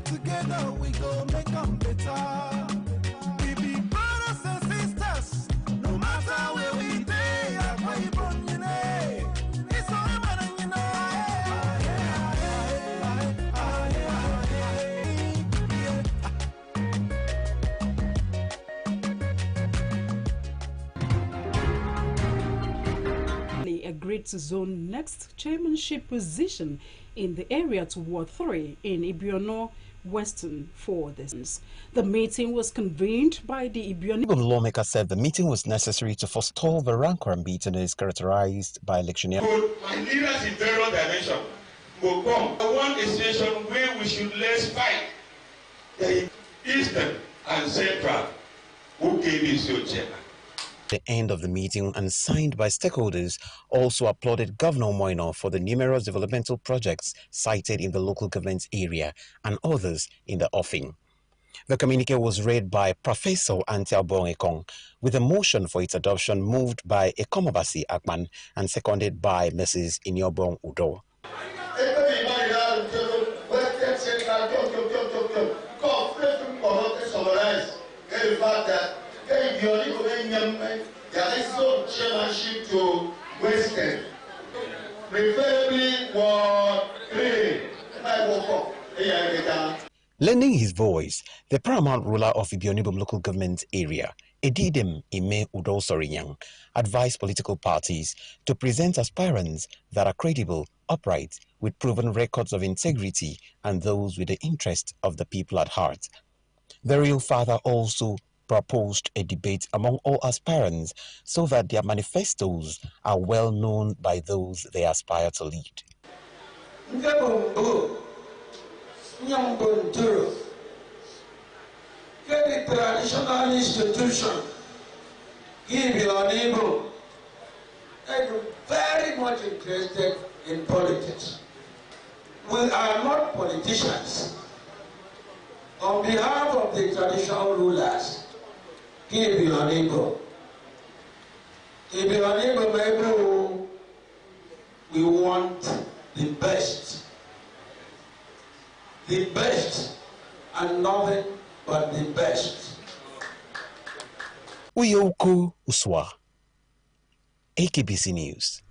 together we go make them better. We be brothers and sisters, no matter where we stay. It's all about you know. Agreed to zone next chairmanship position in the area to Ward 3 in Ibiono Western for this. The meeting was convened by the Ibiono lawmaker said the meeting was necessary to forestall the rancor and bitterness characterized by electioneering. My leaders in various dimensions will come. I want a situation where we should less fight the Eastern and Central. Who gave you so chairman? The end of the meeting and signed by stakeholders also applauded Governor Moino for the numerous developmental projects cited in the local government area and others in the offing. The communique was read by Professor Antia Bongekong with a motion for its adoption moved by Ekomobasi Akman and seconded by Mrs. Inyobong Udo. Chairmanship to Western, preferably Ward 3. Lending his voice, the paramount ruler of Ibionibum local government area, Edidem Ime Udo Sorinyang, advised political parties to present aspirants that are credible, upright, with proven records of integrity and those with the interest of the people at heart. The real father also proposed a debate among all aspirants so that their manifestos are well known by those they aspire to lead. The traditional institution give your neighbor and very much interested in politics. We are not politicians. On behalf of the traditional rulers, give your neighbor. If your neighbor, maybe we want the best and nothing but the best. Uyoko Uswa, Akbc News.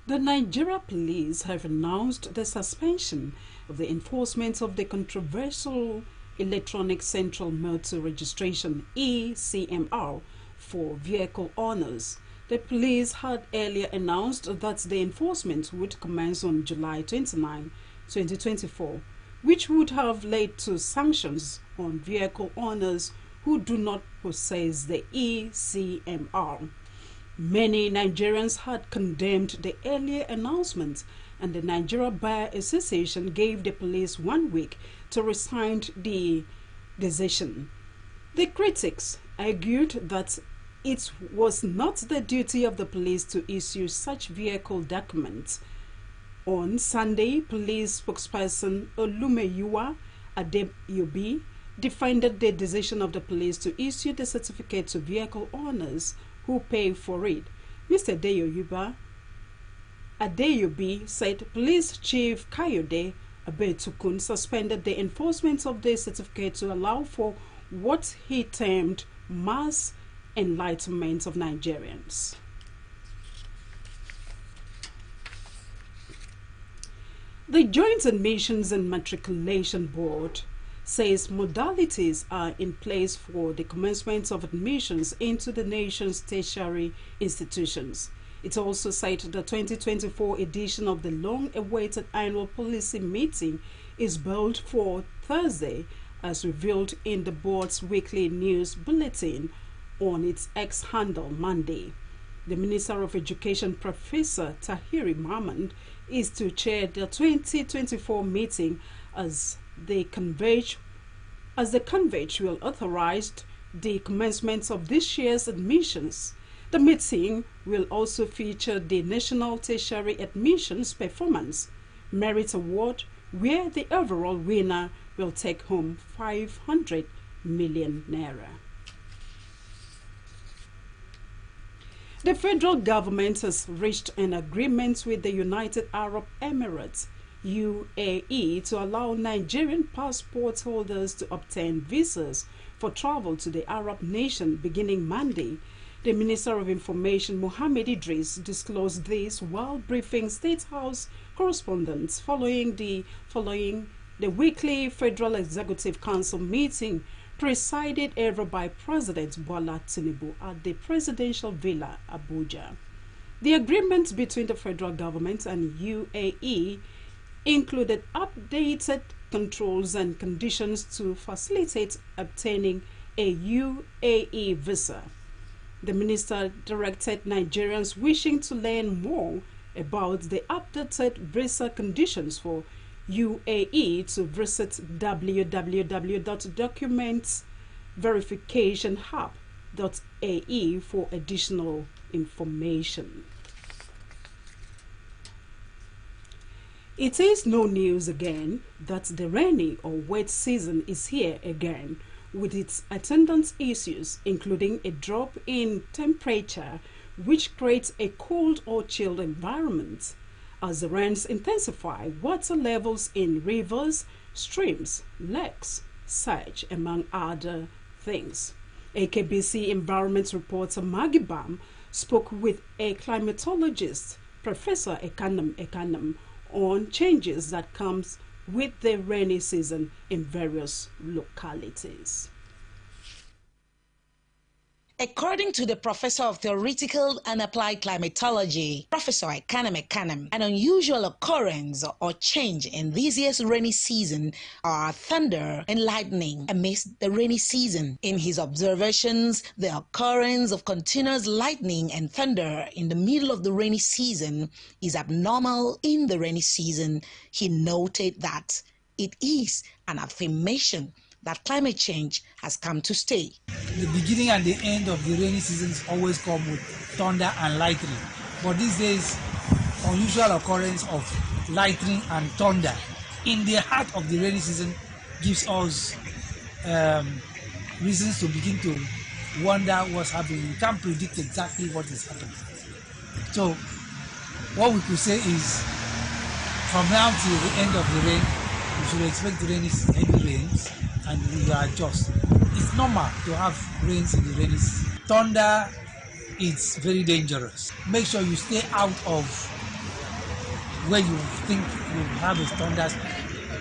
The Nigeria police have announced the suspension of the enforcement of the controversial Electronic Central Motor Registration (ECMR) for vehicle owners. The police had earlier announced that the enforcement would commence on July 29, 2024, which would have led to sanctions on vehicle owners who do not possess the ECMR. Many Nigerians had condemned the earlier announcement, and the Nigeria Bar Association gave the police 1 week to rescind the decision. The critics argued that it was not the duty of the police to issue such vehicle documents. On Sunday, police spokesperson Olumeyuwa Adeyobi defended the decision of the police to issue the certificate to vehicle owners who pay for it. Mr. Adeyobi said Police Chief Kayode Abetukun suspended the enforcement of the certificate to allow for what he termed mass enlightenment of Nigerians. The Joint Admissions and Matriculation Board says modalities are in place for the commencement of admissions into the nation's tertiary institutions. It also cited the 2024 edition of the long-awaited annual policy meeting is billed for Thursday, as revealed in the board's weekly news bulletin on its X handle Monday. The Minister of Education, Professor Tahiri Mahmoud, is to chair the 2024 meeting as the convention will authorize the commencement of this year's admissions. The meeting will also feature the National Tertiary Admissions Performance Merit Award, where the overall winner will take home 500 million naira. The federal government has reached an agreement with the United Arab Emirates UAE to allow Nigerian passport holders to obtain visas for travel to the Arab nation beginning Monday. The Minister of Information, Mohammed Idris, disclosed this while briefing State House correspondents following the weekly Federal Executive Council meeting presided over by President Bola Tinubu at the Presidential Villa, Abuja. The agreement between the federal government and UAE included updated controls and conditions to facilitate obtaining a UAE visa. The minister directed Nigerians wishing to learn more about the updated visa conditions for UAE to visit www.documentsverificationhub.ae for additional information. It is no news again that the rainy or wet season is here again, with its attendant issues including a drop in temperature which creates a cold or chilled environment. As the rains intensify, water levels in rivers, streams, lakes surge, among other things. Akbc environment reporter Maggie Bam spoke with a climatologist, Professor Ekanam, on changes that comes with the rainy season in various localities. According to the Professor of Theoretical and Applied Climatology, Professor Ekanam, an unusual occurrence or change in this year's rainy season are thunder and lightning amidst the rainy season. In his observations, the occurrence of continuous lightning and thunder in the middle of the rainy season is abnormal in the rainy season. He noted that it is an affirmation that climate change has come to stay. The beginning and the end of the rainy seasons always come with thunder and lightning. But these days, unusual occurrence of lightning and thunder in the heart of the rainy season gives us reasons to begin to wonder what's happening. We can't predict exactly what is happening. So what we could say is, from now till the end of the rain, we should expect heavy rains, and we will adjust. It's normal to have rains in the rainy season. Thunder is very dangerous. Make sure you stay out of where you think you have a thunder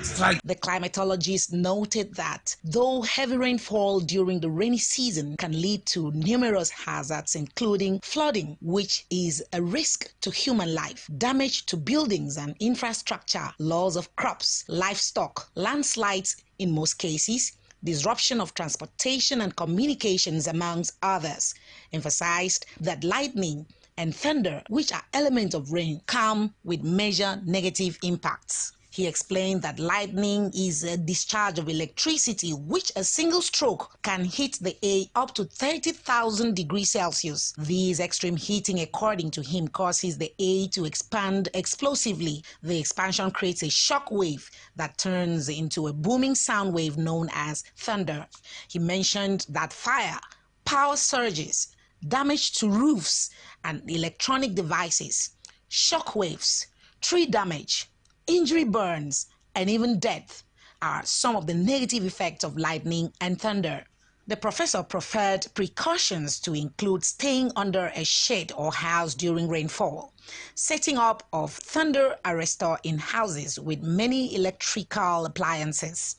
strike. The climatologist noted that though heavy rainfall during the rainy season can lead to numerous hazards, including flooding, which is a risk to human life, damage to buildings and infrastructure, loss of crops, livestock, landslides in most cases, disruption of transportation and communications, amongst others, emphasized that lightning and thunder, which are elements of rain, come with major negative impacts. He explained that lightning is a discharge of electricity which a single stroke can hit the air up to 30,000 degrees Celsius. This extreme heating, according to him, causes the air to expand explosively. The expansion creates a shock wave that turns into a booming sound wave known as thunder. He mentioned that fire, power surges, damage to roofs and electronic devices, shock waves, tree damage, injury, burns, and even death are some of the negative effects of lightning and thunder. The professor preferred precautions to include staying under a shade or house during rainfall, setting up of thunder arrestor in houses with many electrical appliances,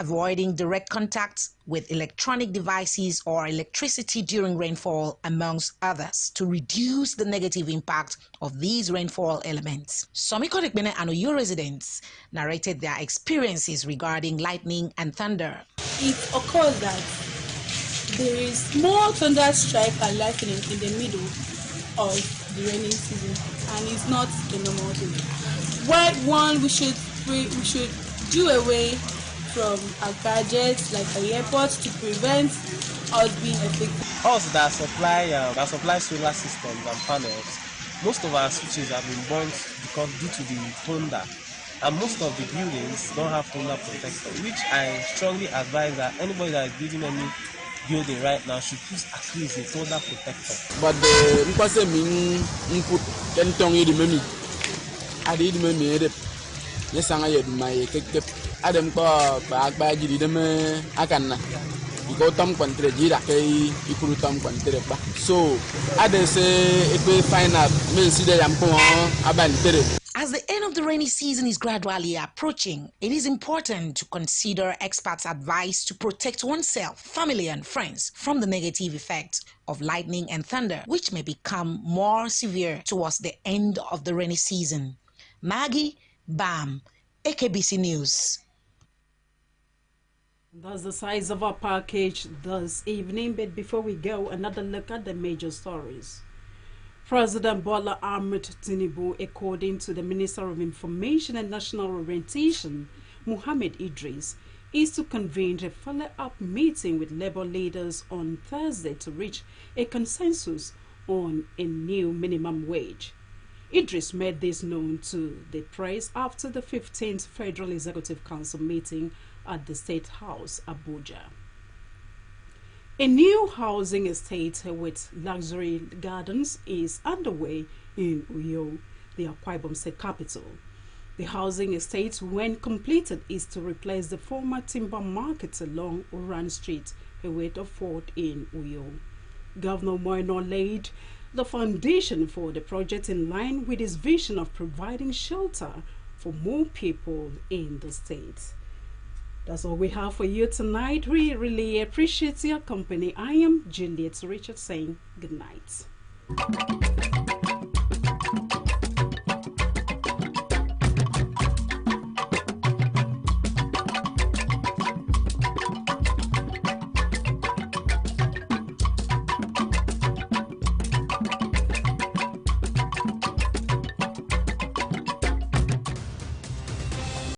avoiding direct contact with electronic devices or electricity during rainfall, amongst others, to reduce the negative impact of these rainfall elements. Some Ikorekbene and Oyo residents narrated their experiences regarding lightning and thunder. It occurs that there is more thunder strike and lightning in the middle of the rainy season, and it's not a normal thing. Well, we should do away from our gadgets like our airports to prevent us being affected. Us that supply solar systems and panels, most of our switches have been burnt because due to the thunder, and most of the buildings don't have thunder protection, which I strongly advise that anybody that is building any building right now should use at least a thunder protector. But the input Yesanga yed my kip Adam Ba Bagbaji dem Akana. You go Tom Quantre Jira Kay, you could Tom Quantre. So, others say it will find out, may see the Yampon Abantere. As the end of the rainy season is gradually approaching, it is important to consider experts' advice to protect oneself, family, and friends from the negative effects of lightning and thunder, which may become more severe towards the end of the rainy season. Maggie Bam, Akbc News. That's the size of our package this evening, but before we go, another look at the major stories. President Bola Ahmed Tinubu, according to the Minister of Information and National Orientation, Muhammad Idris, is to convene a follow-up meeting with labor leaders on Thursday to reach a consensus on a new minimum wage. Idris made this known to the press after the 15th Federal Executive Council meeting at the State House, Abuja. A new housing estate with luxury gardens is underway in Uyo, the Akwa Ibom State capital. The housing estate, when completed, is to replace the former timber market along Oran Street, Eweto Fort in Uyo. Governor Moino laid the foundation for the project in line with his vision of providing shelter for more people in the state. That's all we have for you tonight. We really appreciate your company. I am Juliet Richard saying good night.